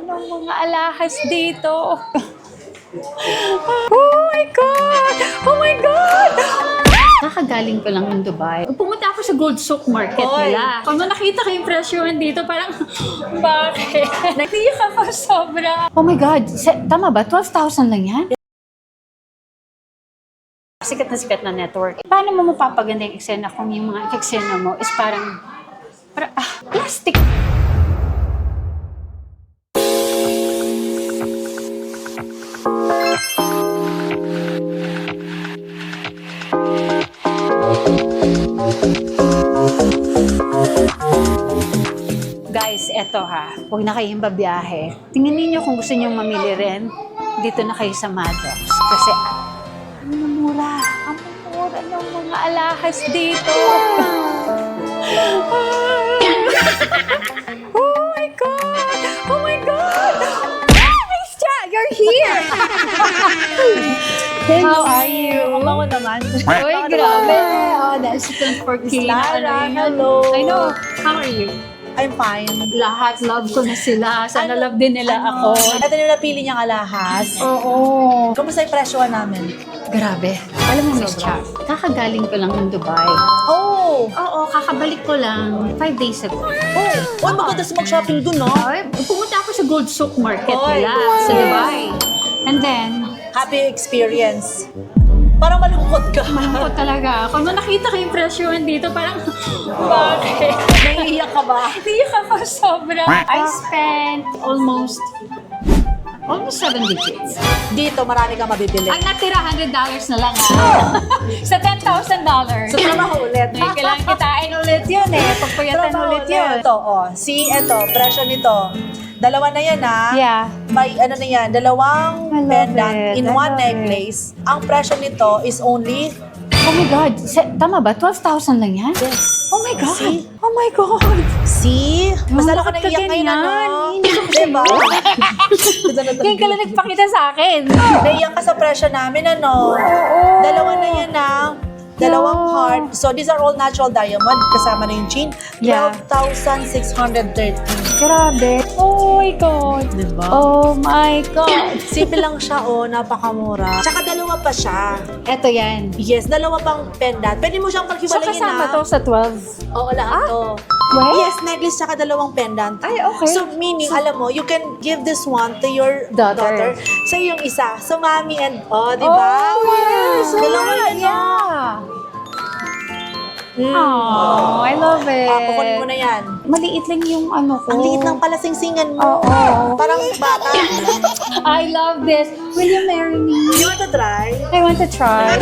ng mga alahas dito. Oh my God! Oh my God! Kakagaling ko lang ng Dubai. Pumunta ako sa Gold Souk Market nila. Kung nakita ko yung presyohan dito, parang, bakit? Naiyak ako sobra. Oh my God! Tama ba? 12,000 lang yan? Sikat na network. Paano mo mapapaganda yung eksena kung yung mga eksena mo is parang plastic? Guys, eto ha. Huwag na kayong babiyahe. Tingnan niyo kung gusto niyo mamili rin. Dito na kayo sa Maddox. Kasi ang mura ng mga alahas dito. Oh my God! Oh my God! Nice chat! You're here! How are you? Ako naman. Uy, grabe. Oh, that's for Miss Lara, hello. I know. How are you? I'm fine. Lahat love ko na sila. Sana love din nila ako. Ito yung napili niyang alahas. Oo. Kumusta yung presyohan namin? Grabe. Alam mo, Miss Cha, kakagaling ko lang ng Dubai. Oh! Oo, kakabalik ko lang 5 days ago. Oh! Uy, maganda sa mag-shopping dun, no? Ay, pumunta ako sa Gold Souk Market Oy, nila wow. sa Dubai. And then, Happy experience. Parang malungkot ka. malungkot talaga. Kung nakita ko yung presyohan dito, parang, bakit? Naiiyak ka ba? Naiyak ako sobra. I spent almost 7 digits. Dito, marami kang mabibili. Ang natira, $100 na lang sa $10,000. So, trabaho ulit. Ay, kailangan kitain ulit yun Pagpuyatan Trabaho ulit yun. Ito, oh. See, ito, presyo nito. Dalawa na yan, ha? Yeah. May, ano na yan, dalawang I love pendant it. in I one love necklace. Ang presyo nito is only... Oh my God. Tama ba? 12,000 lang yan? Yes. Oh my God. See? Oh my God. See? Mas lalo ka bakit naiiyak ngayon, ganyan? ano? Hindi ko Diba? Ngayon ka lang nagpakita sa akin. Naiiyak ka sa presyo namin, ano? Dalawa na yan, dalawang heart. So, these are all natural diamond. Kasama na yung chain. Yeah. 12,613. Grabe. Oh my God. Diba? Oh my God. Simple lang siya, napakamura. Tsaka dalawa pa siya. Eto yan. Yes, dalawa pang pendant. Pwede mo siyang So paghiwalayin, kasama to sa 12? Oo, lahat to. Wait. Yes, necklace tsaka dalawang pendant. Ay, okay. So, meaning, alam mo, you can give this one to your Daughter. daughter. So, yung isa, so mommy and, di ba? Oh, yes. Dalawa Right. yun. Yeah. Mm. Oh, I love it. Kukunin mo na yan. Maliit lang yung ano ko. Ang liit lang pala singsingan mo. Oo. Parang bata. I love this. Will you marry me? You want to try? I want to try.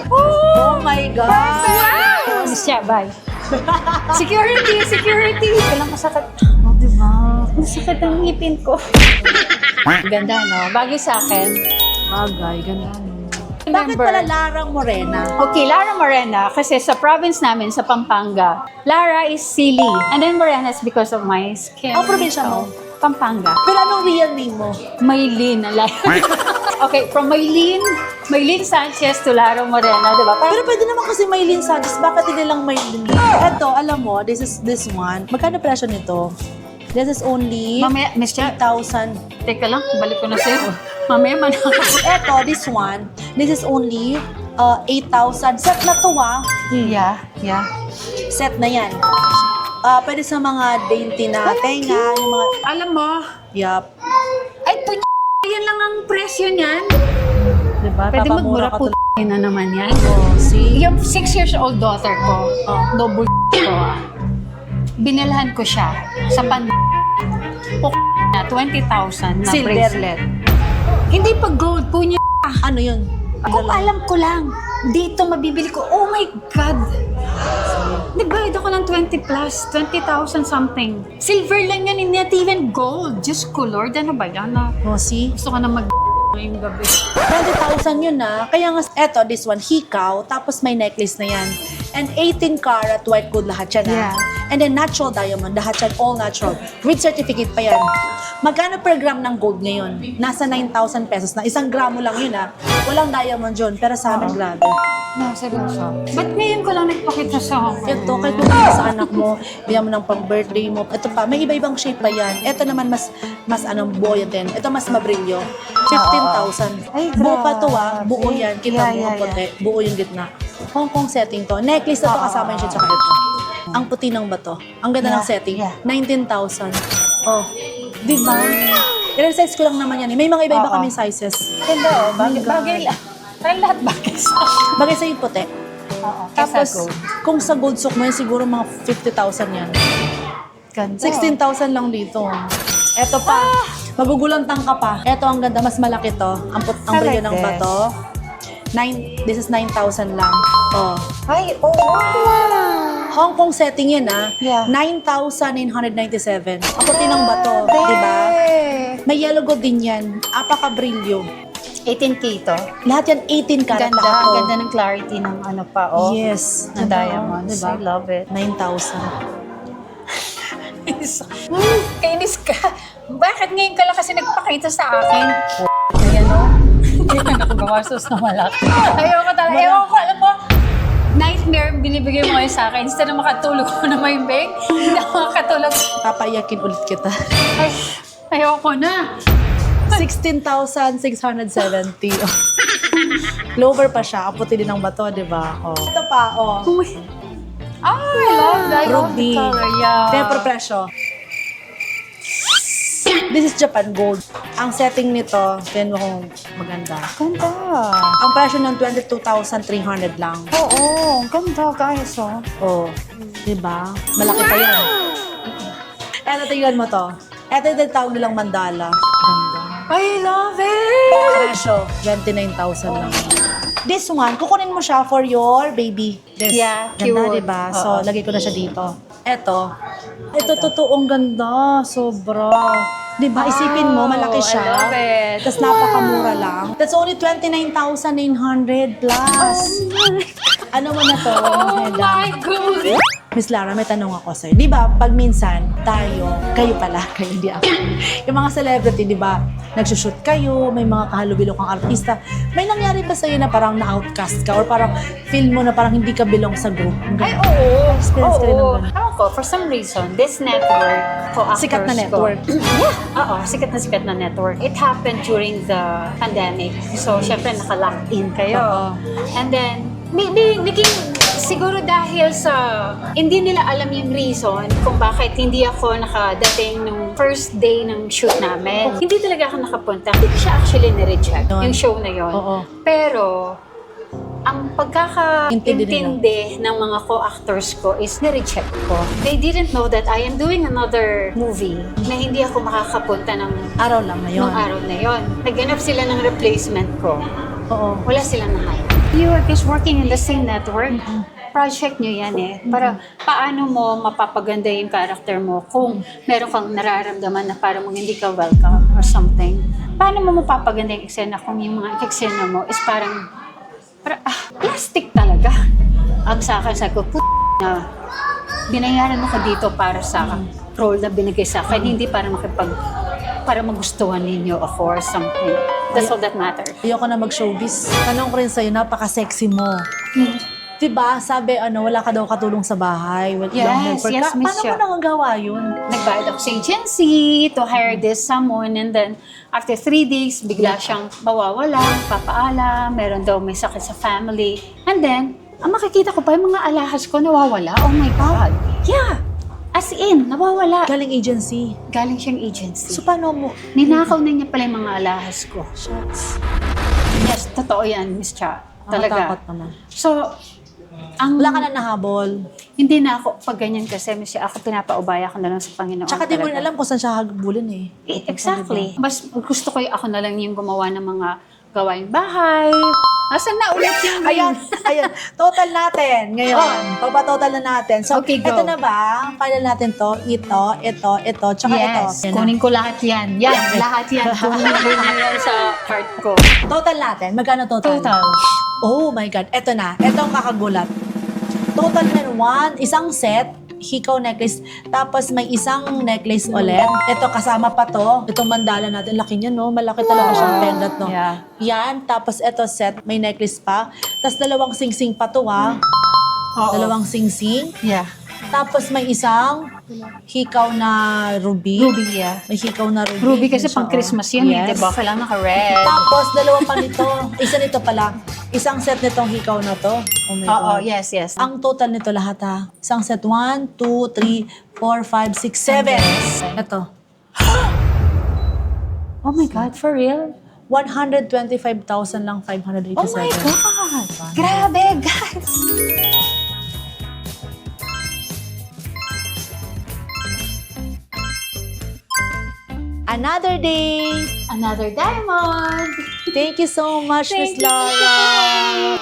Oh my God! Wow! Siya, bye. Security! Walang masakit. Oh, diba? Masakit ang ngipin ko. Ganda, no? Bagay sa akin. Bagay, ganda. Bakit pala Lara Morena? Okay, Lara Morena, kasi sa province namin, sa Pampanga, Lara is silly. And then Morena is because of my skin. Oh, probinsya mo? Pampanga. Pero anong real name mo? Maylene, okay, from Maylene Sanchez to Lara Morena, di ba? Pero pwede naman kasi Maylene Sanchez. Bakit hindi lang Maylene? Eto, alam mo, this one. Magkano presyo nito? This is only Mamaya, Miss Cha, 8,000. teka lang, balik ko na sa'yo. Mamaya man ako. Eto, this one. This is only 8,000. Set na to, Yeah. Set na yan. Pwede sa mga dainty na tenga, yung mga... Alam mo, Yup. ay, yan lang ang presyo niyan. Diba? Pwede Papamura magmura ka po na naman yan. Oh, see? Yung 6 years old daughter ko, double ko binilhan ko siya sa na 20,000 na Silver. bracelet. Hindi pa gold po niya. Ano yun? Kung alam ko lang, dito mabibili ko, oh my God! Nagbayad ako ng 20 plus, 20,000 something. Silver lang yan, hindi not even gold. Just ko, Lord, ano ba yan? Oh, see? Gusto ko na ngayong gabi. 20,000 yun Kaya nga, eto, this one, hikaw, tapos may necklace na yan. And 18 karat white gold lahat yan Yeah. And then natural diamond, lahat yan, all natural. With certificate pa yan. Magkano per gram ng gold ngayon? Nasa 9,000 pesos na. 1 gramo lang yun ha. Walang diamond yun, pero sa amin, grabe. No, seryoso. Ba't ngayon ko lang nagpakita sa akin? Ito, kahit kung sa anak mo, bigyan mo ng pang-birthday mo. Ito pa, may iba-ibang shape pa yan. Ito naman mas buoyant din. Ito mas mabrilyo. 15,000. Ay, Buo pa to grabe. buo yan. Kita Yeah, mo ang yeah, puti. Buo yung gitna. Hong Kong setting to. Necklace na to kasama yung shit tsaka ito. Ang puti ng bato. Ang ganda ng setting. yeah. 19,000. Oh. Di ba? Ilang size ko lang naman yan. May mga iba-iba kaming sizes. Ganda, oh. Bagay, God. bagay lang. Parang lahat bagay sa Bagay sa yung puti. Oo. Tapos, kung sa gold sock mo yan, siguro mga 50,000 yan. Ganda. 16,000 lang dito. Eto pa, magugulantang ka pa. Eto ang ganda, mas malaki to. Ang brilyo ng bato. This is 9,000 lang. Oh. Ay, oh, wow. Hong Kong setting yan Yeah. 9,997. Ang puti ng bato, di ba? May yellow gold din yan. Apaka-brilyo. 18K to. Lahat yan 18 karat Ganda, pa. ang ganda ng clarity ng ano pa, oh. Yes. Ng diamonds. Diba? I love it. 9,000. Kainis ka. Bakit ngayon ka lang kasi nagpakita sa akin? Ayan o. Hindi ka nakagawasos na malaki. Ayoko talaga. Ewan ko, alam mo, nightmare binibigay mo ngayon sa akin. Instead na makatulog ko na may bag, hindi ako makatulog. Papayakin ulit kita. Ay, ayoko na. 16,670. Clover pa siya. Ang puti din ng bato, di ba? Oh. Ito pa, oh. I love that. Ruby. Yeah. Temper presyo. This is Japan Gold. Ang setting nito, tingnan mo kung maganda. Ganda. Ang presyo ng 22,300 lang. Oo, ganda guys, oh. Oh, di ba? Malaki pa yan. Eto, tingnan mo to. Eto yung tawag nilang mandala. Ganda. I love it! Presyo, 29,000 lang. This one, kukunin mo siya for your baby. This. Yeah, Ganda, cute. diba? So, Oo. lagay ko na siya dito. Ito. Ito, totoong ganda. Sobra. Diba? Isipin mo, malaki siya. I love it. Tapos napakamura lang. That's only 29,900 plus. Ano mo na to? Oh my God! Miss Lara, may tanong ako sa'yo. Di ba, pag minsan, kayo pala, kayo hindi ako. Yung mga celebrity, di ba, nagsushoot kayo, may mga kahalubilo kang artista. May nangyari ba sa'yo na parang na-outcast ka or parang feel mo na parang hindi ka belong sa group? Ay, oo. Experience ka rin ng Oo. ganun. Ako, for some reason, this network, co-actors Sikat na network. Ko, oo, sikat na network. It happened during the pandemic. So, syempre, naka-locked in kayo. Oo. And then, naging siguro dahil sa hindi nila alam yung reason kung bakit hindi ako nakadating nung first day ng shoot namin. Hindi talaga ako nakapunta. Hindi ko siya actually nireject, Yun. yung show na yon. Oo. Pero, ang Intindi pagkakaintindi ng mga co-actors ko is nireject ko. They didn't know that I am doing another movie na hindi ako makakapunta ng Araw lang na yun. nung araw na yon. Naghanap sila ng replacement ko. Oo. Wala silang na-hire. You are just working in the same network. Project nyo yan eh. Para paano mo mapapaganda yung character mo kung meron kang nararamdaman na parang hindi ka welcome or something. Paano mo mapapaganda yung eksena kung yung mga eksena mo is parang plastic talaga. Ang sa akin, sabi ko, na binayaran mo ka dito para sa role na binigay sa akin, hindi para para magustuhan ninyo ako or something. That's all that matters. Ayoko na mag-showbiz. Tanong ko rin sa'yo, napaka-sexy mo. Diba? Sabi, wala ka daw katulong sa bahay. Long hair Yes, for yes, Miss Paano mo Chia. nangagawa yun? Nagbayad ako sa agency to hire this someone and then after 3 days, bigla siyang mawawala, papaalam, meron daw may sakit sa family. And then, ang makikita ko pa yung mga alahas ko nawawala. Oh my God. Yeah. As in, nawawala. Galing agency. Galing siyang agency. So, paano mo? Ninakaw na niya pala yung mga alahas ko. Yes, totoo yan, Miss Cha. Talaga. Nakatakot naman. So, Wala ka na nahabol. hindi na ako pag ganyan kasi, Miss Cha, ako pinapaubaya ko na lang sa Panginoon. Tsaka di mo rin talaga. alam kung saan siya habulin eh. Exactly. Mas gusto ko yung ako na lang yung gumawa ng mga gawaing bahay. Asan na ulit yung Ayan. Total natin ngayon. Pagpa-total na natin. So, Okay, go. ito na ba? Final natin to. Ito, tsaka ito. Yes, Yan na. kunin ko lahat yan. Yan, lahat yan. Kunin ko yan sa cart ko. Total natin. Magkano total? Total. Oh my God. Ito na. Ito ang kakagulat. Total na isang set, hikaw necklace. Tapos may isang necklace ulit. Ito, kasama pa to. Itong mandala natin. Laki niya, no? Malaki talaga siyang pendant, no? Yeah. Yan. Tapos ito, set. May necklace pa. Tapos dalawang sing-sing pa to, ha? Oo. Dalawang sing-sing. Yeah. Tapos may isang hikaw na ruby. Ruby, yeah. May hikaw na ruby. Ruby kasi Yan siya, pang Christmas yun, Yes. diba? Kailangan naka-red. Tapos, dalawa pa nito. Isa nito pala. Isang set nitong hikaw na to. Oh my Oo, God. yes, yes. Ang total nito lahat ha. Isang set. 1, 2, 3, 4, 5, 6, 7. Ito. Oh my God, for real? 125,000 lang, 587. Oh my God! Grabe, guys! Another day. Another diamond! Thank you so much, Miss Thank you, Laura.